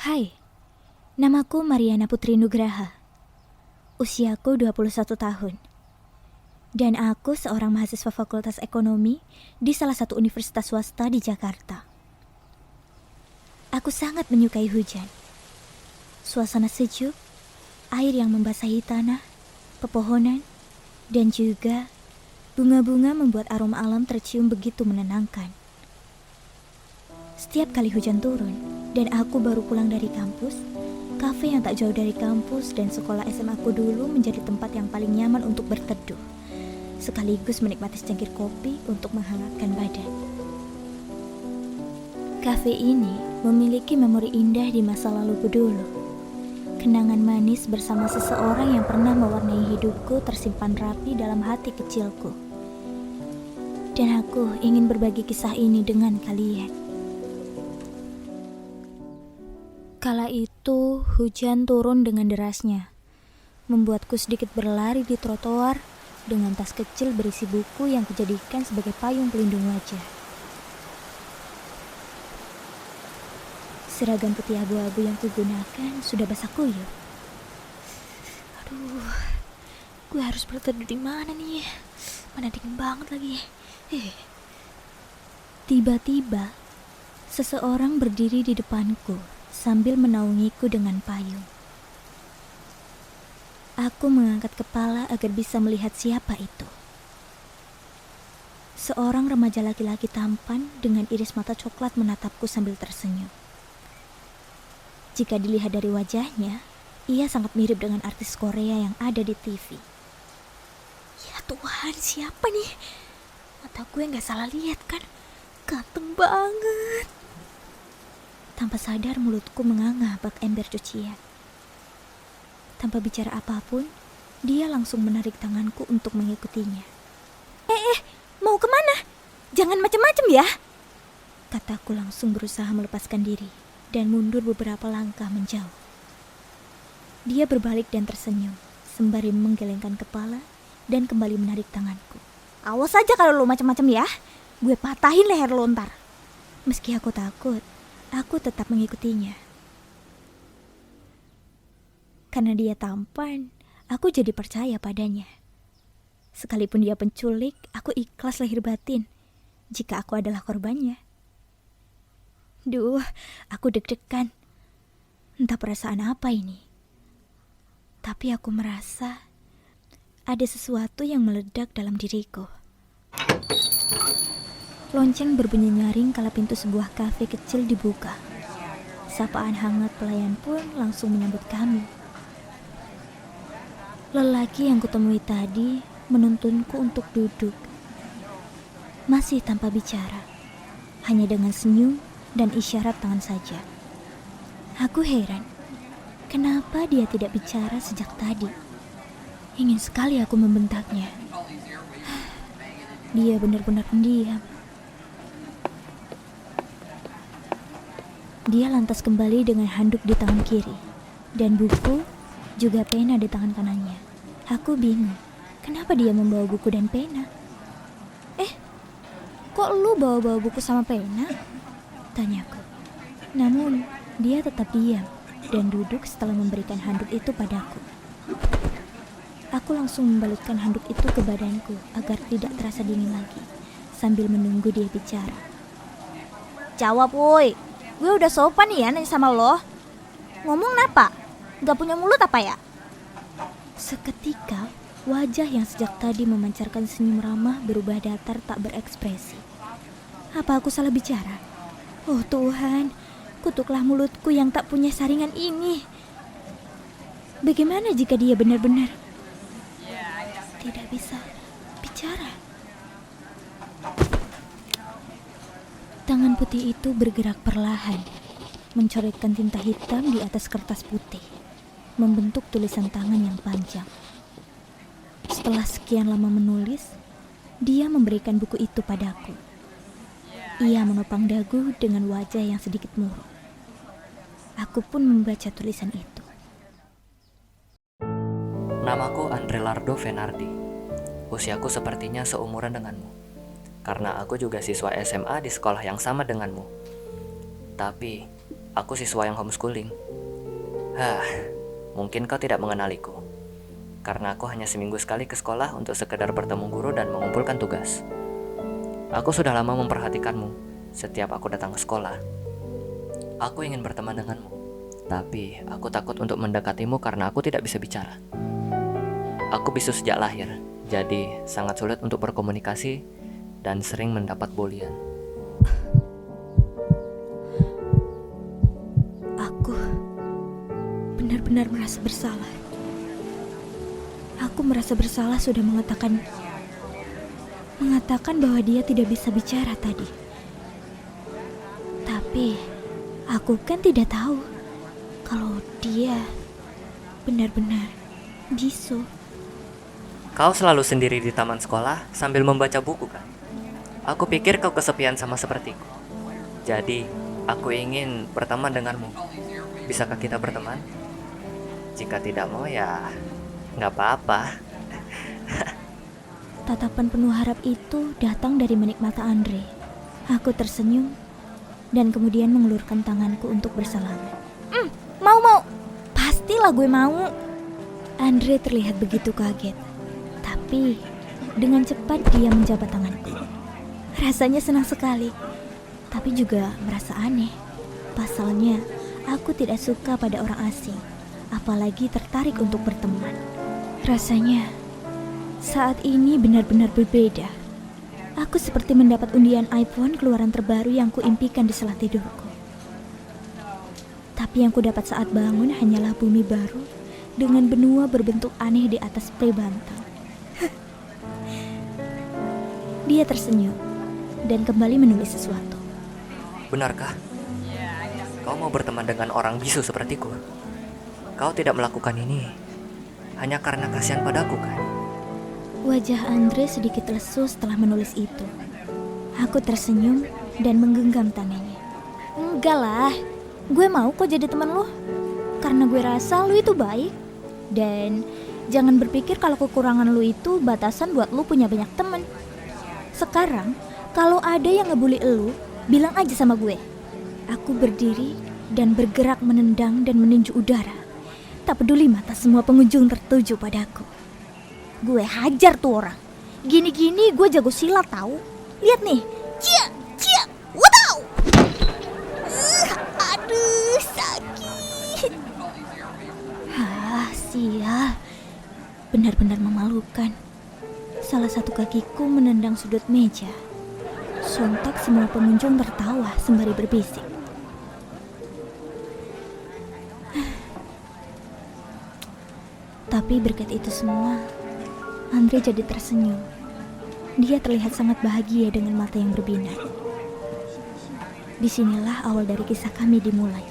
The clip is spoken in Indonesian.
Hai, namaku Mariana Putri Nugraha. Usiaku 21 tahun. Dan aku seorang mahasiswa Fakultas Ekonomi di salah satu universitas swasta di Jakarta. Aku sangat menyukai hujan. Suasana sejuk, air yang membasahi tanah, pepohonan, dan juga bunga-bunga membuat aroma alam tercium begitu menenangkan. Setiap kali hujan turun dan aku baru pulang dari kampus, kafe yang tak jauh dari kampus dan sekolah SMA aku dulu menjadi tempat yang paling nyaman untuk berteduh, sekaligus menikmati secangkir kopi untuk menghangatkan badan. Kafe ini memiliki memori indah di masa laluku dulu. Kenangan manis bersama seseorang yang pernah mewarnai hidupku tersimpan rapi dalam hati kecilku. Dan aku ingin berbagi kisah ini dengan kalian. Kala itu, hujan turun dengan derasnya, membuatku sedikit berlari di trotoar dengan tas kecil berisi buku yang kujadikan sebagai payung pelindung wajah. Seragam putih abu-abu yang kugunakan sudah basah kuyup. Aduh, gue harus berteduh di mana nih? Mana dingin banget lagi. Tiba-tiba, seseorang berdiri di depanku sambil menaungiku dengan payung. Aku mengangkat kepala agar bisa melihat siapa itu. Seorang remaja laki-laki tampan dengan iris mata coklat menatapku sambil tersenyum. Jika dilihat dari wajahnya, ia sangat mirip dengan artis Korea yang ada di TV. Ya Tuhan, siapa nih? Mata gue gak salah lihat kan? Ganteng banget. Tanpa sadar mulutku menganga bak ember cucian. Tanpa bicara apapun, dia langsung menarik tanganku untuk mengikutinya. Mau kemana? Jangan macam-macam ya, kataku langsung berusaha melepaskan diri dan mundur beberapa langkah menjauh. Dia berbalik dan tersenyum, sembari menggelengkan kepala dan kembali menarik tanganku. Awas aja kalau lo macam-macam ya, gue patahin leher lo ntar. Meski aku takut, aku tetap mengikutinya. Karena dia tampan, aku jadi percaya padanya. Sekalipun dia penculik, aku ikhlas lahir batin jika aku adalah korbannya. Duh, aku deg-degan. Entah perasaan apa ini. Tapi aku merasa ada sesuatu yang meledak dalam diriku. Lonceng berbunyi nyaring kala pintu sebuah kafe kecil dibuka. Sapaan hangat pelayan pun langsung menyambut kami. Lelaki yang kutemui tadi menuntunku untuk duduk. Masih tanpa bicara, hanya dengan senyum dan isyarat tangan saja. Aku heran, kenapa dia tidak bicara sejak tadi? Ingin sekali aku membentaknya. Dia benar-benar pendiam. Dia lantas kembali dengan handuk di tangan kiri dan buku juga pena di tangan kanannya. Aku bingung, kenapa dia membawa buku dan pena? Kok lu bawa-bawa buku sama pena? Tanyaku. Namun, dia tetap diam dan duduk setelah memberikan handuk itu padaku. Aku langsung membalutkan handuk itu ke badanku agar tidak terasa dingin lagi, sambil menunggu dia bicara. Jawab woi, gue udah sopan nih ya nanya sama lo. Ngomong apa? Gak punya mulut apa ya? Seketika, wajah yang sejak tadi memancarkan senyum ramah berubah datar tak berekspresi. Apa aku salah bicara? Oh Tuhan, kutuklah mulutku yang tak punya saringan ini. Bagaimana jika dia benar-benar tidak bisa bicara? Tangan putih itu bergerak perlahan, mencoretkan tinta hitam di atas kertas putih, membentuk tulisan tangan yang panjang. Setelah sekian lama menulis, dia memberikan buku itu padaku. Ia menopang dagu dengan wajah yang sedikit murung. Aku pun membaca tulisan itu. Namaku Andrelardo Venardi. Usiaku sepertinya seumuran denganmu, karena aku juga siswa SMA di sekolah yang sama denganmu. Tapi aku siswa yang homeschooling. Mungkin kau tidak mengenaliku, karena aku hanya seminggu sekali ke sekolah untuk sekedar bertemu guru dan mengumpulkan tugas. Aku sudah lama memperhatikanmu setiap aku datang ke sekolah. Aku ingin berteman denganmu, tapi aku takut untuk mendekatimu karena aku tidak bisa bicara. Aku bisu sejak lahir, jadi sangat sulit untuk berkomunikasi dan sering mendapat bulian. Aku benar-benar merasa bersalah. Aku merasa bersalah sudah mengatakan bahwa dia tidak bisa bicara tadi. Tapi aku kan tidak tahu kalau dia benar-benar bisu. Kau selalu sendiri di taman sekolah sambil membaca buku kan? Aku pikir kau kesepian sama sepertiku. Jadi, aku ingin berteman denganmu. Bisakah kita berteman? Jika tidak mau ya nggak apa-apa. Tatapan penuh harap itu datang dari menik mata Andre. Aku tersenyum dan kemudian mengulurkan tanganku untuk bersalaman. Mau. Pastilah gue mau. Andre terlihat begitu kaget. Tapi dengan cepat dia menjabat tanganku. Rasanya senang sekali, tapi juga merasa aneh. Pasalnya, aku tidak suka pada orang asing, apalagi tertarik untuk berteman. Rasanya saat ini benar-benar berbeda. Aku seperti mendapat undian iPhone keluaran terbaru yang kuimpikan di sela tidurku. Tapi yang kudapat saat bangun hanyalah bumi baru dengan benua berbentuk aneh di atas play bantal. Dia tersenyum dan kembali menulis sesuatu. Benarkah? Kau mau berteman dengan orang bisu sepertiku? Kau tidak melakukan ini hanya karena kasihan padaku kan? Wajah Andre sedikit lesu setelah menulis itu. Aku tersenyum dan menggenggam tangannya. Enggak lah, gue mau kok jadi teman lo. Karena gue rasa lo itu baik. Dan jangan berpikir kalau kekurangan lo itu batasan buat lo punya banyak teman. Sekarang, kalau ada yang ngebully lo, bilang aja sama gue. Aku berdiri dan bergerak menendang dan meninju udara. Tak peduli mata semua pengunjung tertuju padaku. Gue hajar tuh orang. Gini-gini gue jago silat tahu. Lihat nih. Cia, wow. Aduh, sakit. Sial. Benar-benar memalukan. Salah satu kakiku menendang sudut meja. Sontak semua pengunjung tertawa sembari berbisik. Tapi berkat itu semua, Andre jadi tersenyum. Dia terlihat sangat bahagia dengan mata yang berbinar. Disinilah awal dari kisah kami dimulai.